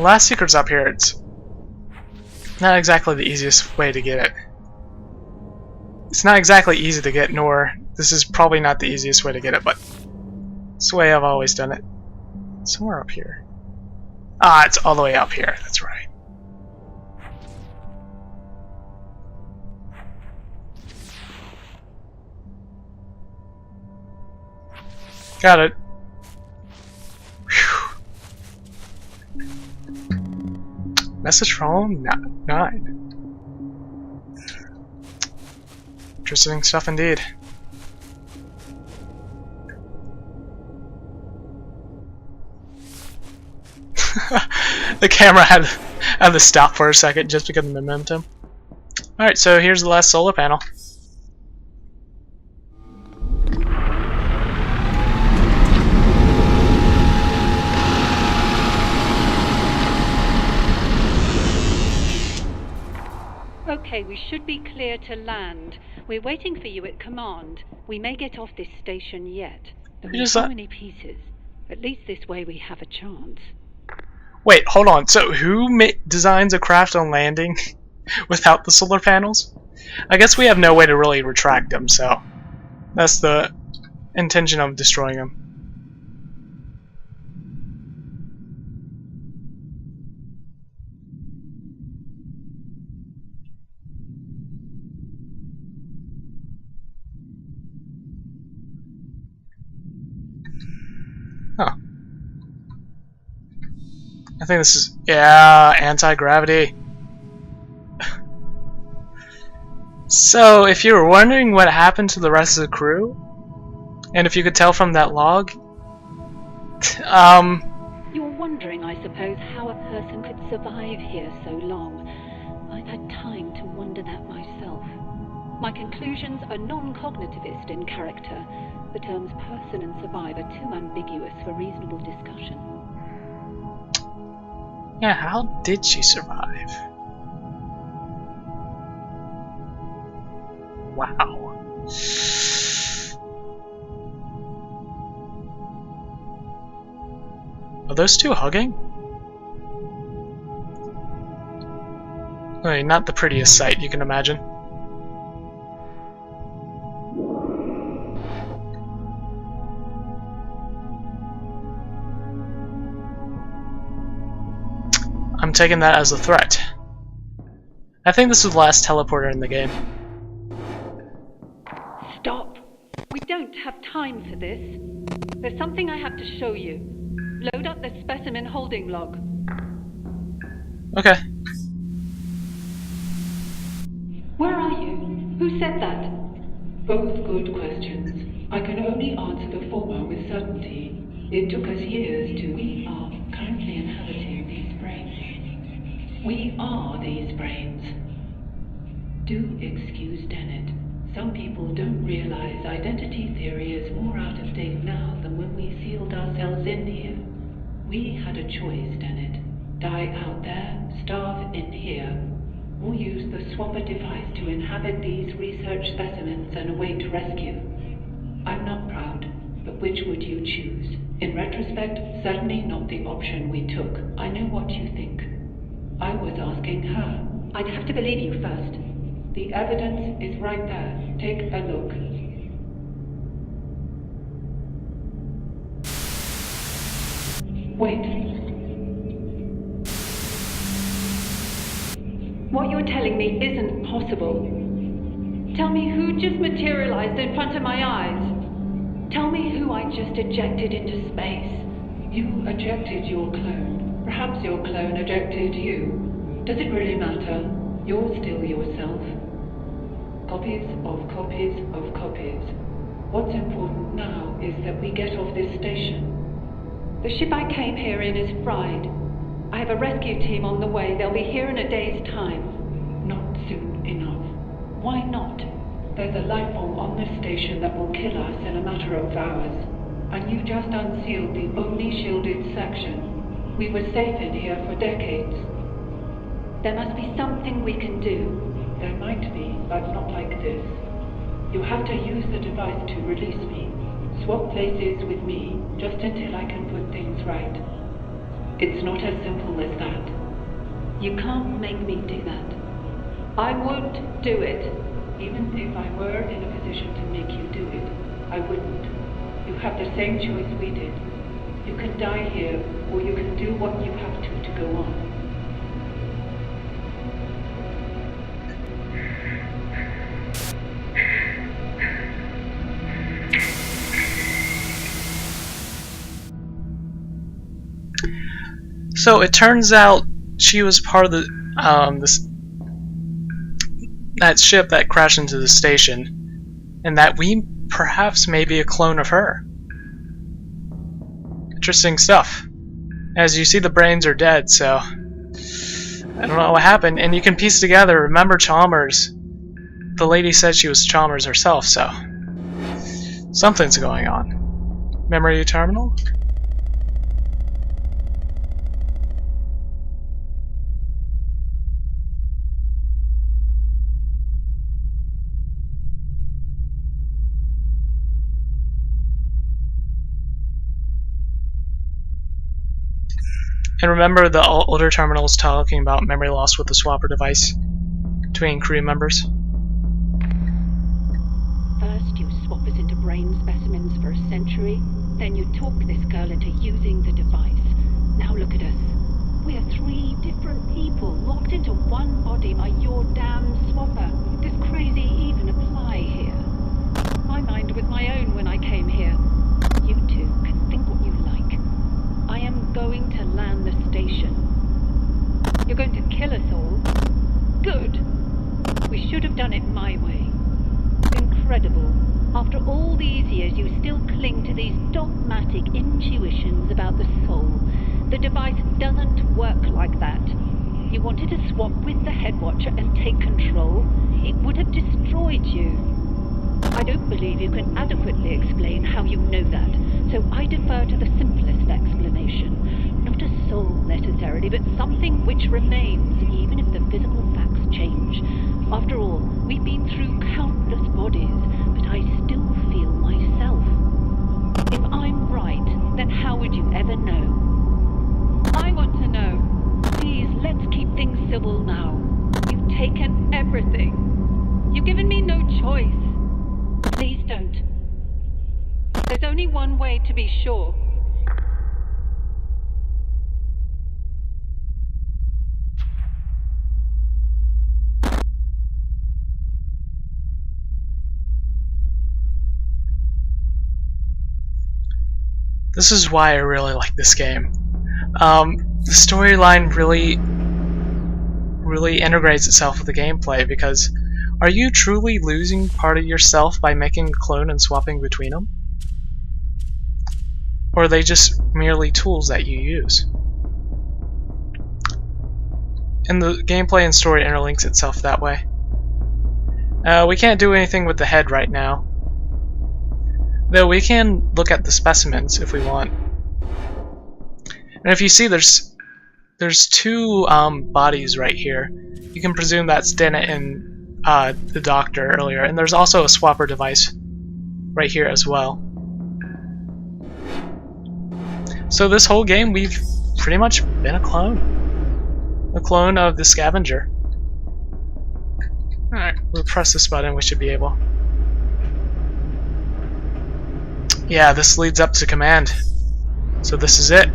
last secret's up here. It's not exactly the easiest way to get it. It's not exactly easy to get, nor this is probably not the easiest way to get it, but it's the way I've always done it. Somewhere up here. Ah, it's all the way up here. That's right. Got it. Whew. Message from 9. Interesting stuff indeed. The camera had to stop for a second just because of the momentum. Alright, so here's the last solar panel. Okay, we should be clear to land. We're waiting for you at command. We may get off this station yet. There are so many pieces. At least this way we have a chance. Wait, hold on. So who designs a craft on landing without the solar panels? I guess we have no way to really retract them, so that's the intention of destroying them. Huh. I think this is, yeah, anti-gravity. So, if you were wondering what happened to the rest of the crew, and if you could tell from that log, You're wondering, I suppose, how a person could survive here so long. I've had time to wonder that myself. My conclusions are non-cognitivist in character. The terms person and survive are too ambiguous for reasonable discussion. yeah, how did she survive? Wow. Are those two hugging? I mean, not the prettiest sight you can imagine. I'm taking that as a threat. I think this is the last teleporter in the game. Stop! We don't have time for this. There's something I have to show you. Load up the specimen holding log. Okay. Where are you? Who said that? Both good questions. I can only answer the former with certainty. It took us years to... We are currently inhabiting these brains. We are these brains. Do excuse Dennett. Some people don't realize identity theory is more out of date now than when we sealed ourselves in here. We had a choice, Dennett. Die out there, starve in here, or use the swapper device to inhabit these research specimens and await rescue. I'm not proud, but which would you choose? In retrospect, certainly not the option we took. I know what you think. I was asking her. I'd have to believe you first. The evidence is right there. Take a look. Wait. What you're telling me isn't possible. Tell me who just materialized in front of my eyes. Tell me who I just ejected into space. You ejected your clone. Perhaps your clone ejected you. Does it really matter? You're still yourself. Copies of copies of copies. What's important now is that we get off this station. The ship I came here in is fried. I have a rescue team on the way. They'll be here in a day's time. Not soon enough. Why not? There's a life form on this station that will kill us in a matter of hours. And you just unsealed the only shielded section. We were safe in here for decades. There must be something we can do. There might be, but not like this. You have to use the device to release me. Swap places with me, just until I can put things right. It's not as simple as that. You can't make me do that. I won't do it. Even if I were in a position to make you do it, I wouldn't. You have the same choice we did. You can die here, or you can do what you have to go on. So it turns out she was part of the that ship that crashed into the station, and that we perhaps may be a clone of her. Interesting stuff. As you see, the brains are dead, so I don't know what happened. And you can piece together, remember Chalmers. The lady said she was Chalmers herself, so something's going on. Memory terminal? And remember the older terminals talking about memory loss with the swapper device between crew members? First you swap us into brain specimens for a century, then you talk this girl into using the device. Now look at us. We're 3 different people locked into one body by your damn swapper. Does crazy even apply here? My mind was my own when I came here. You two can think what you like. I am going to land the station. You're going to kill us all? Good. We should have done it my way. Incredible. After all these years, you still cling to these dogmatic intuitions about the soul. The device doesn't work like that. You wanted to swap with the Headwatcher and take control. It would have destroyed you. I don't believe you can adequately explain how you know that, so I defer to the simplest explanation. Not a soul necessarily, but something which remains, even if the physical facts change. After all, we've been through countless bodies, but I still feel myself. If I'm right, then how would you ever know? I want to know. Please, let's keep things civil now. You've taken everything. You've given me no choice. Please don't. There's only one way to be sure. This is why I really like this game. The storyline really integrates itself with the gameplay, because are you truly losing part of yourself by making a clone and swapping between them? Or are they just merely tools that you use? And the gameplay and story interlinks itself that way. We can't do anything with the head right now. Though we can look at the specimens if we want. And if you see, there's 2 bodies right here. You can presume that's Dennett and the doctor earlier, and there's also a swapper device right here as well. So this whole game we've pretty much been a clone of the scavenger. Alright, we'll press this button, we should be able. Yeah, this leads up to command. So this is it.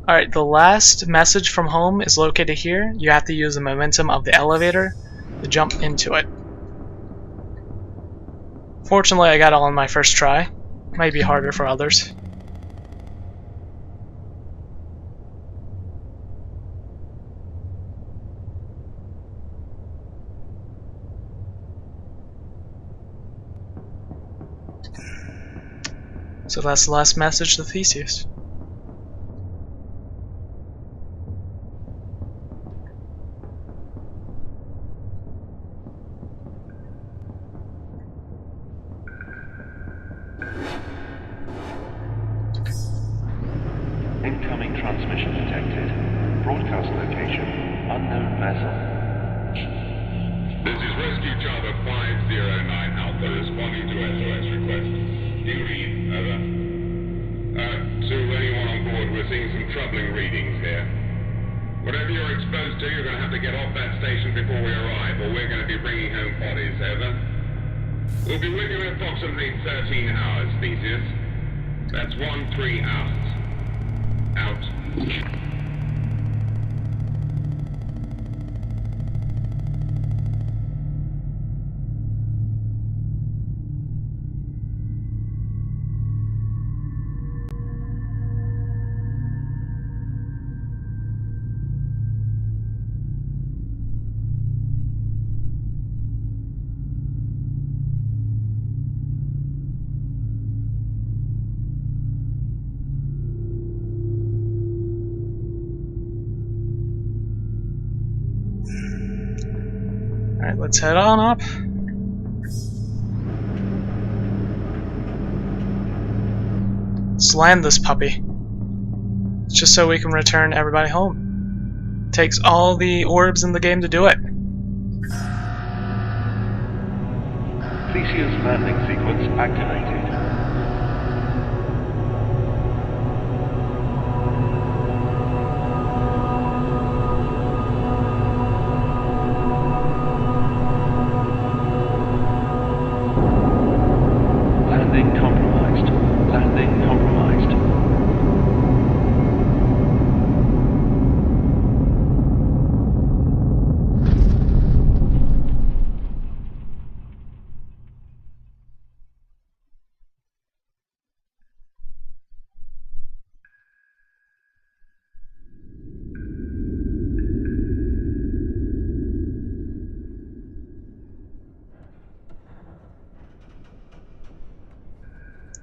Alright, the last message from home is located here. You have to use the momentum of the elevator to jump into it. Fortunately, I got it on my first try. Might be harder for others. So that's the last message to Theseus. Broadcast location, unknown vessel. This is Rescue Charter 509 Alpha responding to SOS request. Do you read? Over. To anyone on board, we're seeing some troubling readings here. Whatever you're exposed to, you're going to have to get off that station before we arrive, or we're going to be bringing home bodies. Over. We'll be with you in approximately 13 hours, Theseus. That's 13 hours. Out. Alright, let's head on up. Let's land this puppy. Just so we can return everybody home. Takes all the orbs in the game to do it. Theseus landing sequence activated. Landing compromised. Landing compromised.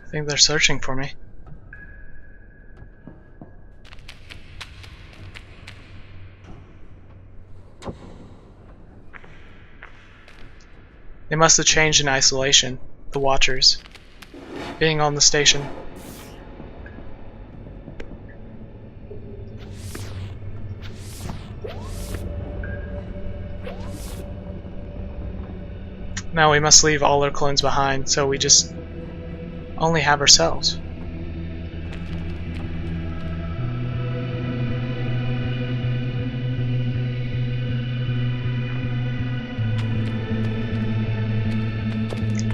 I think they're searching for me. They must have changed in isolation, the Watchers, being on the station. Now we must leave all our clones behind, so we just only have ourselves.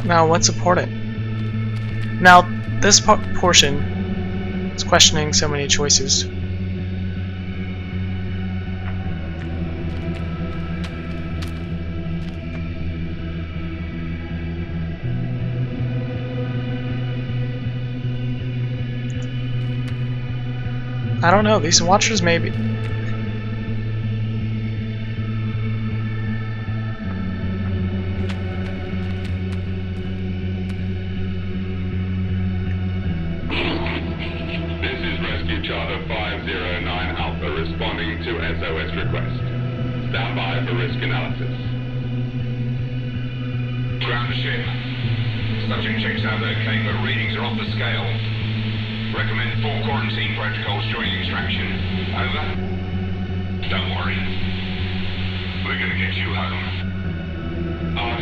Now what's important? Now this portion is questioning so many choices. I don't know, these Watchers maybe. This is Rescue Charter 509 Alpha responding to SOS request. Stand by for risk analysis. Ground the ship. Subject checks out okay, but readings are off the scale. Recommend 4 quarantine protocols during extraction. Over. Don't worry. We're gonna get you home.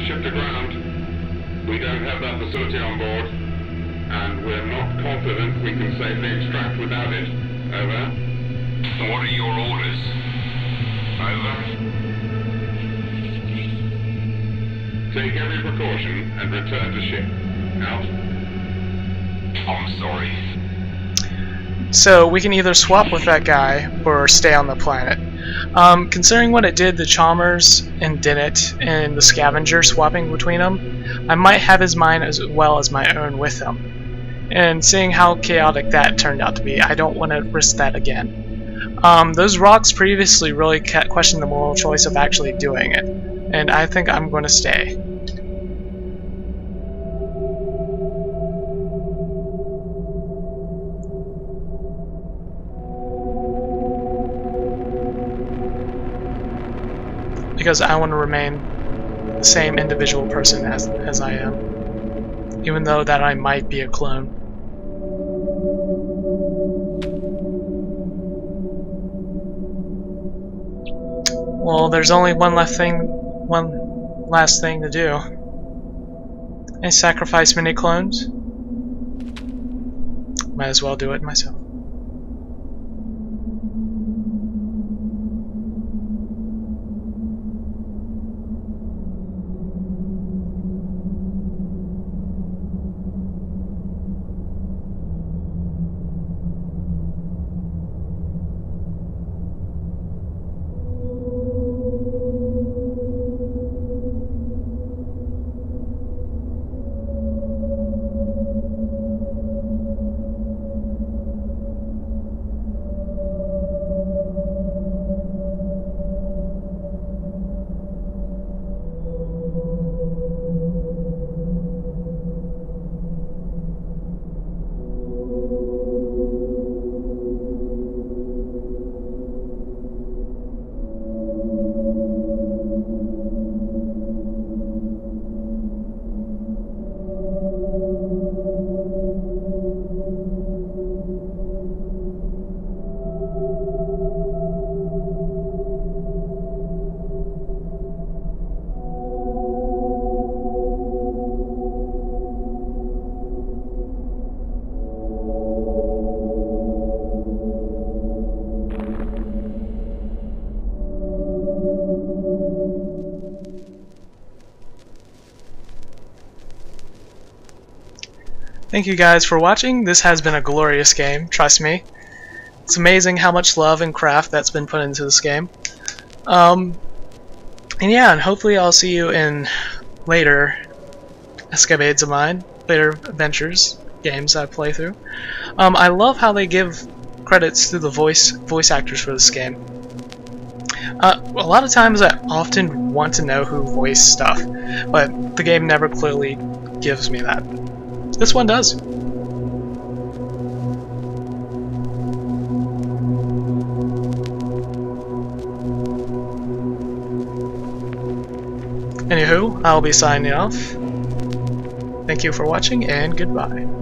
Ship to ground. We don't have that facility on board, and we're not confident we can safely extract without it. Over. What are your orders? Over. Take every precaution and return to ship. Out. I'm sorry. So we can either swap with that guy or stay on the planet. Considering what it did to Chalmers and Dennett and the Scavenger swapping between them, I might have his mind as well as my own with him. And seeing how chaotic that turned out to be, I don't want to risk that again. Those rocks previously really questioned the moral choice of actually doing it, and I think I'm going to stay. Because I want to remain the same individual person as I am, even though that I might be a clone. Well, there's only one last thing to do. I sacrifice mini clones. Might as well do it myself. Thank you guys for watching. This has been a glorious game, trust me. It's amazing how much love and craft that's been put into this game. And yeah, and hopefully I'll see you in later escapades of mine, later adventures, games I play through. I love how they give credits to the voice actors for this game. A lot of times I often want to know who voiced stuff, but the game never clearly gives me that. This one does. Anywho, I'll be signing off. Thank you for watching, and goodbye.